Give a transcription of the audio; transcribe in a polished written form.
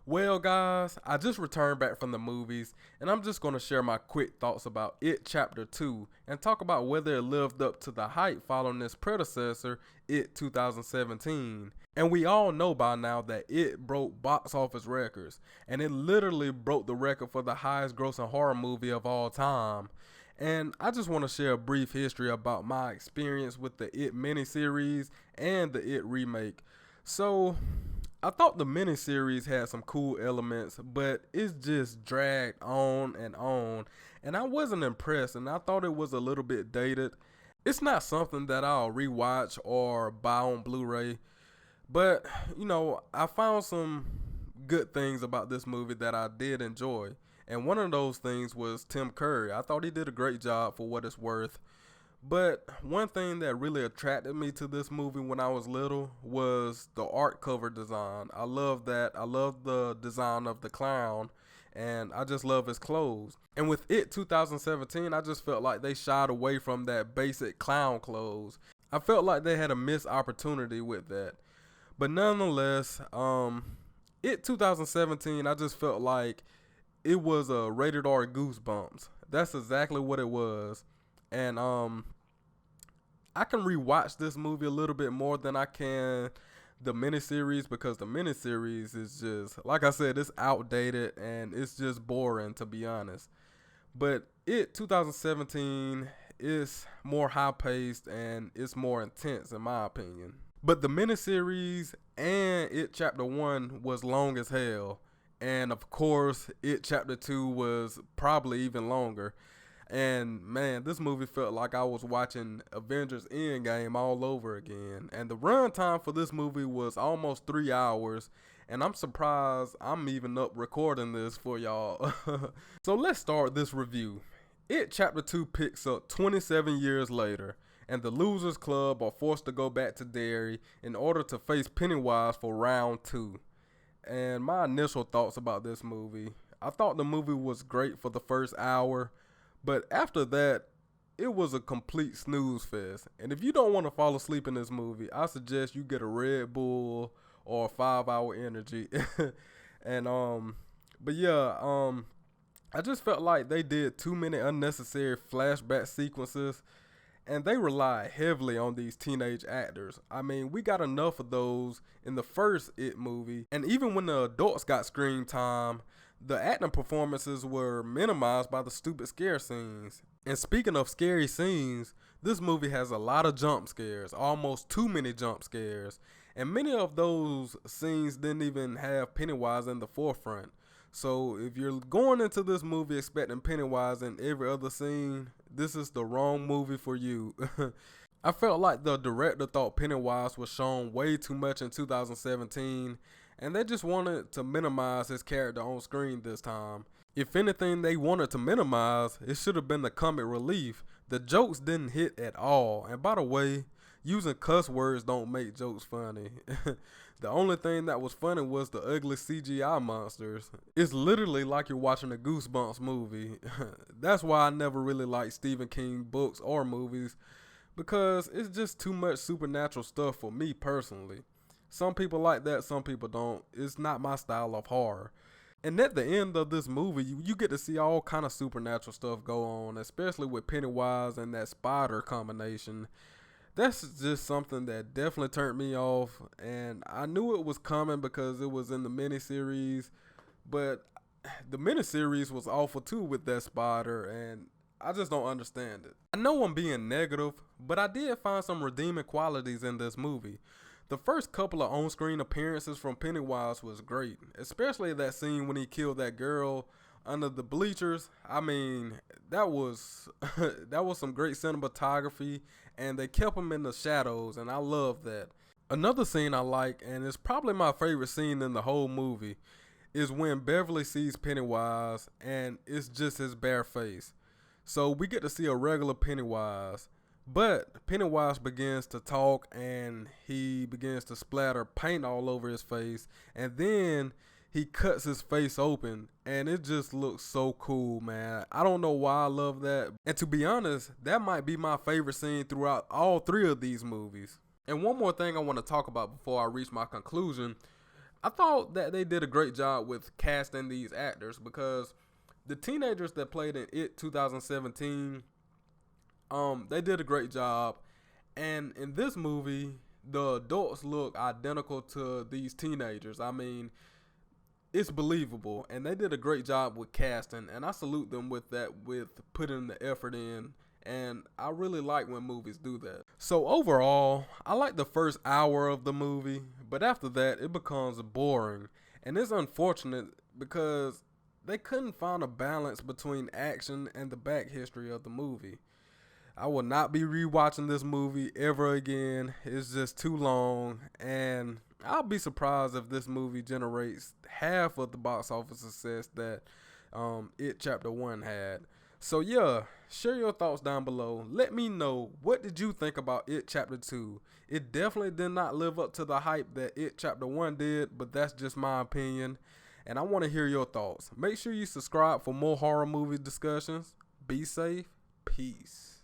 Well, guys, I just returned back from the movies, and I'm just going to share my quick thoughts about It Chapter 2 and talk about whether it lived up to the hype following its predecessor, It 2017. And we all know by now that It broke box office records, and it literally broke the record for the highest grossing horror movie of all time. And I just want to share a brief history about my experience with the It miniseries and the It remake. So, I thought the miniseries had some cool elements, but it's just dragged on, and I wasn't impressed, and I thought it was a little bit dated. It's not something that I'll rewatch or buy on Blu-ray, but I found some good things about this movie that I did enjoy, and one of those things was Tim Curry. I thought he did a great job for what it's worth. But one thing that really attracted me to this movie when I was little was the art cover design. I love that. I love the design of the clown, and I just love his clothes. And with It 2017, I just felt like they shied away from that basic clown clothes. I felt like they had a missed opportunity with that. But nonetheless, It 2017, I just felt like it was a rated R Goosebumps. That's exactly what it was. And I can rewatch this movie a little bit more than I can the miniseries, because the miniseries is just, like I said, it's outdated and it's just boring, to be honest. But It 2017 is more high paced and it's more intense in my opinion. But the miniseries and It Chapter 1 was long as hell. And of course, It Chapter 2 was probably even longer. And man, this movie felt like I was watching Avengers Endgame all over again. And the runtime for this movie was almost 3 hours. And I'm surprised I'm even up recording this for y'all. So let's start this review. It Chapter 2 picks up 27 years later, and the Losers Club are forced to go back to Derry in order to face Pennywise for round 2. And my initial thoughts about this movie: I thought the movie was great for the first hour, but after that, it was a complete snooze fest. And if you don't want to fall asleep in this movie, I suggest you get a Red Bull or a 5 Hour Energy. And but yeah, I just felt like they did too many unnecessary flashback sequences, and they rely heavily on these teenage actors. I mean, we got enough of those in the first It movie, and even when the adults got screen time, the acting performances were minimized by the stupid scare scenes. And speaking of scary scenes, this movie has a lot of jump scares, almost too many jump scares, and many of those scenes didn't even have Pennywise in the forefront. So if you're going into this movie expecting Pennywise in every other scene, this is the wrong movie for you. I felt like the director thought Pennywise was shown way too much in 2017, and they just wanted to minimize his character on screen this time. If anything they wanted to minimize, it should have been the comic relief. The jokes didn't hit at all, and by the way, using cuss words don't make jokes funny. The only thing that was funny was the ugly CGI monsters. It's literally like you're watching a Goosebumps movie. That's why I never really liked Stephen King books or movies, because it's just too much supernatural stuff for me personally. Some people like that, some people don't. It's not my style of horror. And at the end of this movie, you get to see all kind of supernatural stuff go on, especially with Pennywise and that spider combination. That's just something that definitely turned me off, and I knew it was coming because it was in the miniseries, but the miniseries was awful too with that spider, and I just don't understand it. I know I'm being negative, but I did find some redeeming qualities in this movie. The first couple of on-screen appearances from Pennywise was great, especially that scene when he killed that girl under the bleachers. I mean, that was that was some great cinematography, and they kept him in the shadows, and I love that. Another scene I like, and it's probably my favorite scene in the whole movie, is when Beverly sees Pennywise and it's just his bare face. So we get to see a regular Pennywise, but Pennywise begins to talk and he begins to splatter paint all over his face, and then he cuts his face open, and it just looks so cool, man. I don't know why I love that. And to be honest, that might be my favorite scene throughout all three of these movies. And one more thing I want to talk about before I reach my conclusion. I thought that they did a great job with casting these actors because the teenagers that played in It 2017, they did a great job. And in this movie, the adults look identical to these teenagers. I mean, it's believable, and they did a great job with casting, and I salute them with that, with putting the effort in. And I really like when movies do that. So overall, I like the first hour of the movie, but after that, it becomes boring. And it's unfortunate because they couldn't find a balance between action and the back history of the movie. I will not be rewatching this movie ever again. It's just too long, and I'll be surprised if this movie generates half of the box office success that It Chapter 1 had. So yeah, share your thoughts down below. Let me know, what did you think about It Chapter 2? It definitely did not live up to the hype that It Chapter 1 did, but that's just my opinion, and I want to hear your thoughts. Make sure you subscribe for more horror movie discussions. Be safe. Peace.